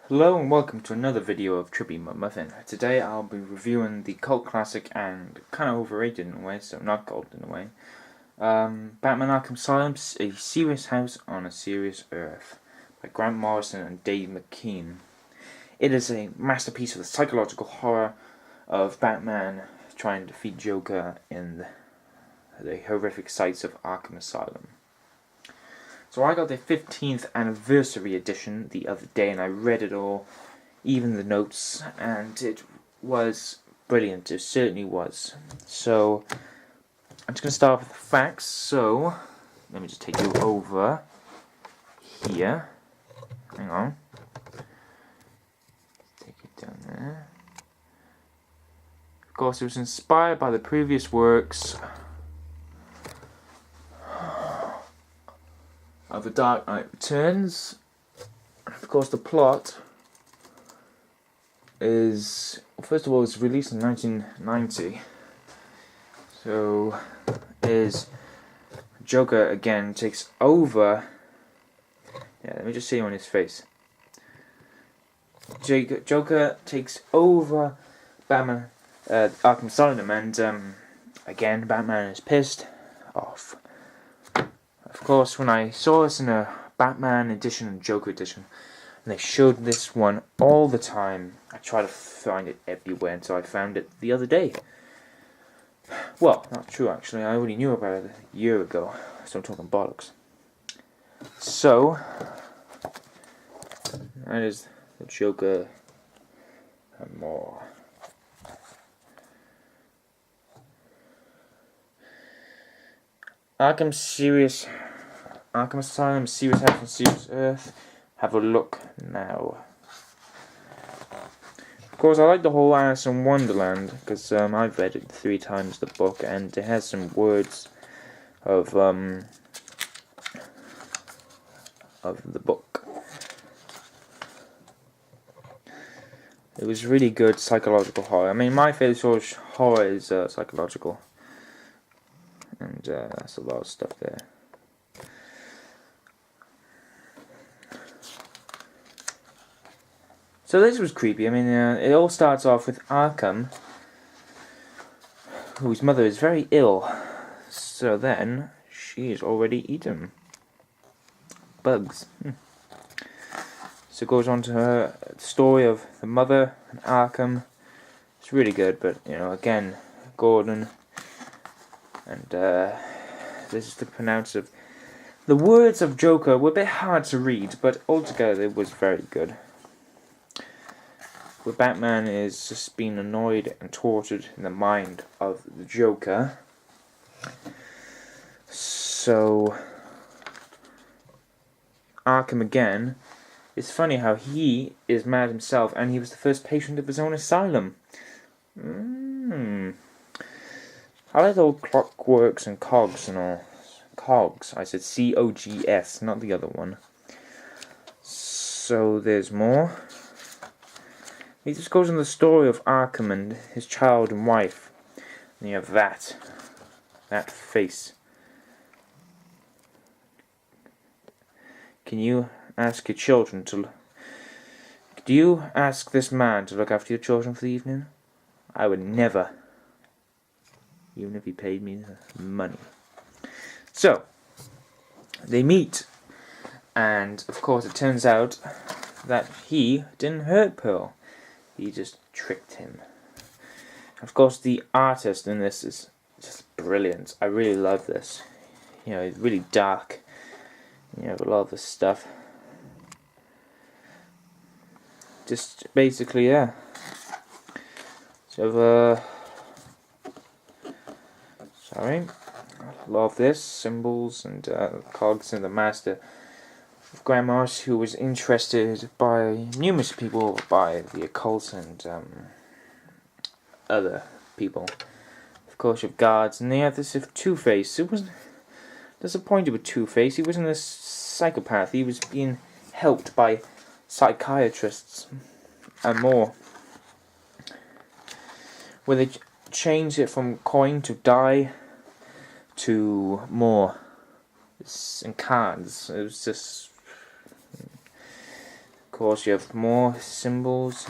Hello and welcome to another video of Trippy Muffin. Today I'll be reviewing the cult classic and kind of overrated in a way, so not cult in a way. Batman Arkham Asylum, A Serious House on a Serious Earth by Grant Morrison and McKean. It is a masterpiece of the psychological horror of Batman trying to defeat Joker in the horrific sights of Arkham Asylum. So I got the 15th anniversary edition the other day and I read it all, even the notes, and it was brilliant. It certainly was. So I'm just going to start with the facts. So let me just take you over here. Hang on. Take it down there. Of course, it was inspired by the previous works of The Dark Knight Returns. Of course, the plot is, first of all, it's released in 1990. So, is Joker again takes over. Yeah, let me just see on his face. Joker takes over Batman, Arkham Asylum, and again, Batman is pissed off. Of course, when I saw this in a Batman edition and Joker edition, and they showed this one all the time, I tried to find it everywhere until I found it the other day. Well, not true actually, I already knew about it a year ago, so I'm talking bollocks. So, that is the Joker and more. Arkham Asylum, Serious House on Serious Earth. Have a look now. Of course, I like the whole Alice in Wonderland because I've read it 3 times, the book, and it has some words of the book. It was really good psychological horror. I mean, my favourite sort of horror is psychological, and that's a lot of stuff there. So this was creepy. I mean, it all starts off with Arkham, whose mother is very ill. So then, she is already eaten bugs. So it goes on to her story of the mother and Arkham. It's really good, but, you know, again, Gordon, and this is the pronounce of... The words of Joker were a bit hard to read, but altogether it was very good. Where Batman is just being annoyed and tortured in the mind of the Joker. So, Arkham again. It's funny how he is mad himself and he was the first patient of his own asylum. I like all clockworks and cogs and all. Cogs. I said C-O-G-S, not the other one. So, there's more. He just goes on the story of Arkham and his child and wife. And you have that face. Can you ask your children to... Do you ask this man to look after your children for the evening? I would never. Even if he paid me the money. So, they meet. And, of course, it turns out that he didn't hurt Pearl. He just tricked him. Of course, the artist in this is just brilliant. I really love this. You know, it's really dark. You know, a lot of this stuff. Just basically, yeah. So, sorry. I love this. Symbols and cogs and the master. Grant Morrison, who was interested by numerous people, by the occult and other people. Of course, you have guards, and they have this Two-Face. It wasn't disappointed with Two-Face. He wasn't a psychopath. He was being helped by psychiatrists and more. Where they changed it from coin to die to more. And cards. It was just course, you have more symbols.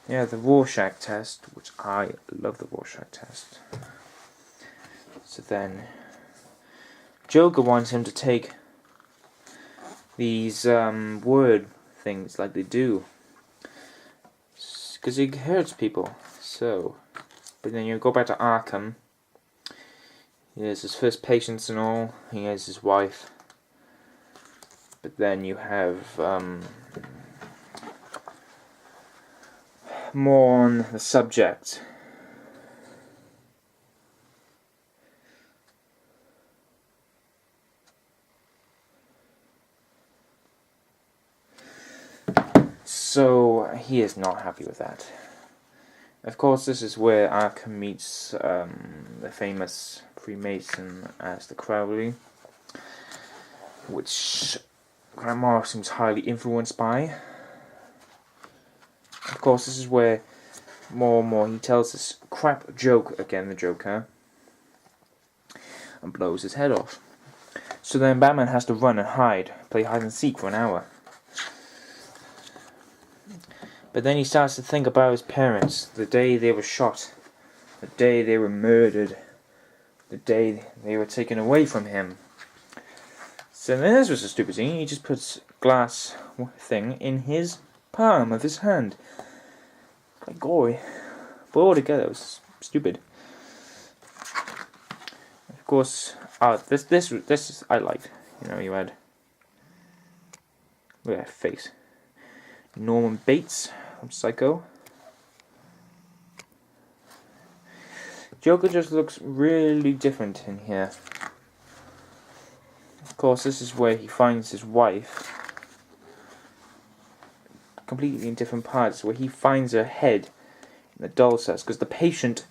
Yeah, the Rorschach test, which I love the Rorschach test. So then, Joker wants him to take these word things like they do, because it hurts people. So, but then you go back to Arkham. He has his first patients and all. He has his wife. But then you have more on the subject. So he is not happy with that. Of course, this is where Arkham meets the famous Freemason as the Crowley, which Grant Morrison was highly influenced by. Of course, this is where more and more he tells this crap joke again, the Joker, and blows his head off. So then Batman has to run and hide, play hide and seek for an hour. But then he starts to think about his parents, the day they were shot, the day they were murdered, the day they were taken away from him. So then this was a stupid thing. He just puts a glass thing in his palm of his hand. Like, boy. But altogether, it was stupid. Of course, this I liked. You had, look at that face. Norman Bates from Psycho. Joker just looks really different in here. Of course, this is where he finds his wife. Completely in different parts, where he finds her head in the doll cells, because the patient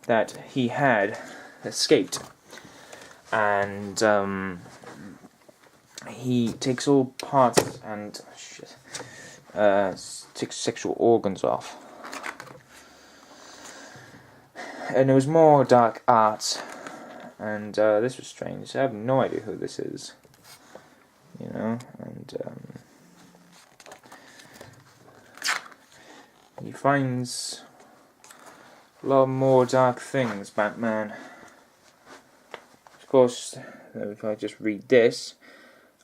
that he had escaped. And he takes all parts and takes sexual organs off. And there was more dark art, and this was strange. I have no idea who this is, and he finds a lot more dark things, Batman. Of course, if I just read this,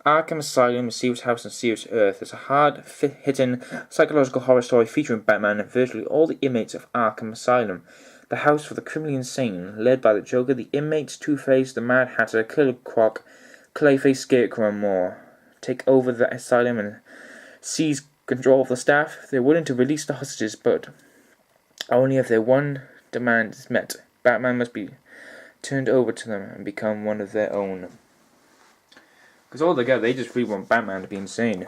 Arkham Asylum, a serious house on serious earth, is a hard-hitting psychological horror story featuring Batman and virtually all the inmates of Arkham Asylum, the house for the criminally insane, led by the Joker, the inmates, Two-Face, the Mad Hatter, Killer Croc, Clayface, Scarecrow, and more. Take over the asylum and seize control of the staff. They're willing to release the hostages, but only if their one demand is met. Batman must be turned over to them and become one of their own. Because altogether, they just really want Batman to be insane.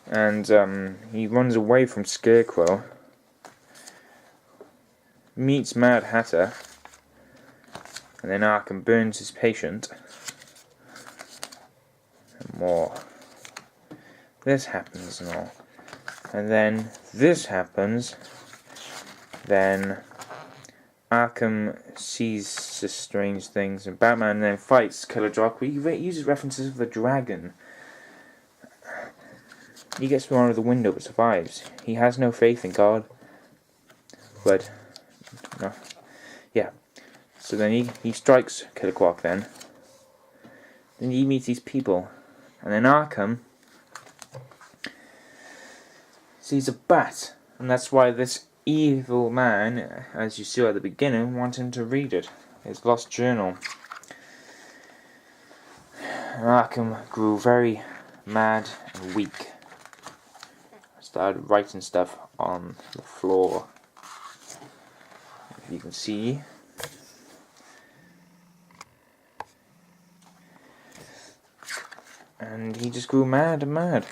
And he runs away from Scarecrow, meets Mad Hatter, and then Arkham burns his patient. And more. This happens and all. And then this happens. Then Arkham sees the strange things, and Batman then fights Killer Croc. He uses references of the dragon. He gets thrown out of the window but survives. He has no faith in God. But, no. Yeah. So then he strikes Killer Croc then. Then he meets these people. And then Arkham sees a bat. And that's why this evil man, as you saw at the beginning, wants him to read it. His lost journal. And Arkham grew very mad and weak. Started writing stuff on the floor. If you can see. And he just grew mad and mad.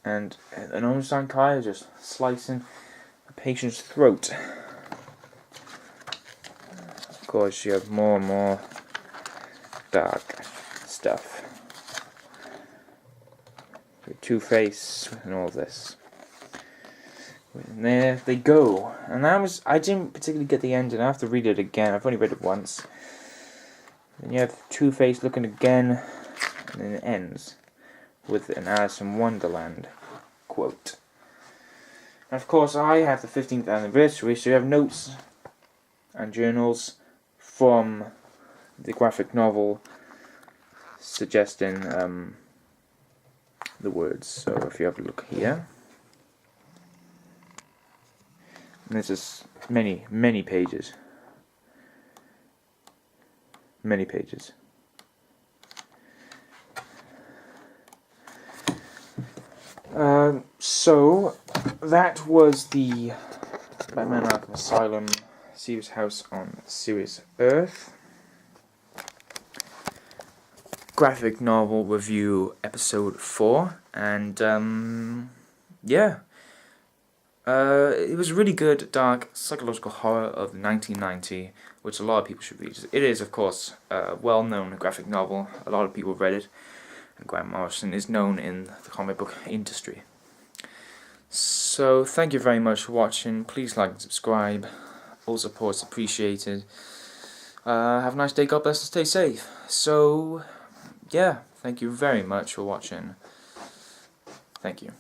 And an own psychiatrist slicing a patient's throat. Of course, you have more and more dark stuff. Two-Face and all this. And there they go. And I didn't particularly get the ending. I have to read it again. I've only read it once. Then you have Two-Face looking again, and then it ends with an Alice in Wonderland quote. And of course, I have the 15th anniversary, so you have notes and journals from the graphic novel suggesting the words. So if you have a look here, and this is many pages. Many pages. So that was the Batman Arkham Asylum Serious House on Serious Earth graphic novel review episode 4, and yeah, it was really good, dark psychological horror of 1990, which a lot of people should read. It is, of course, a well-known graphic novel. A lot of people read it, and Grant Morrison is known in the comic book industry. So, thank you very much for watching. Please like and subscribe. All support's appreciated. Have a nice day. God bless and stay safe. So, yeah, thank you very much for watching. Thank you.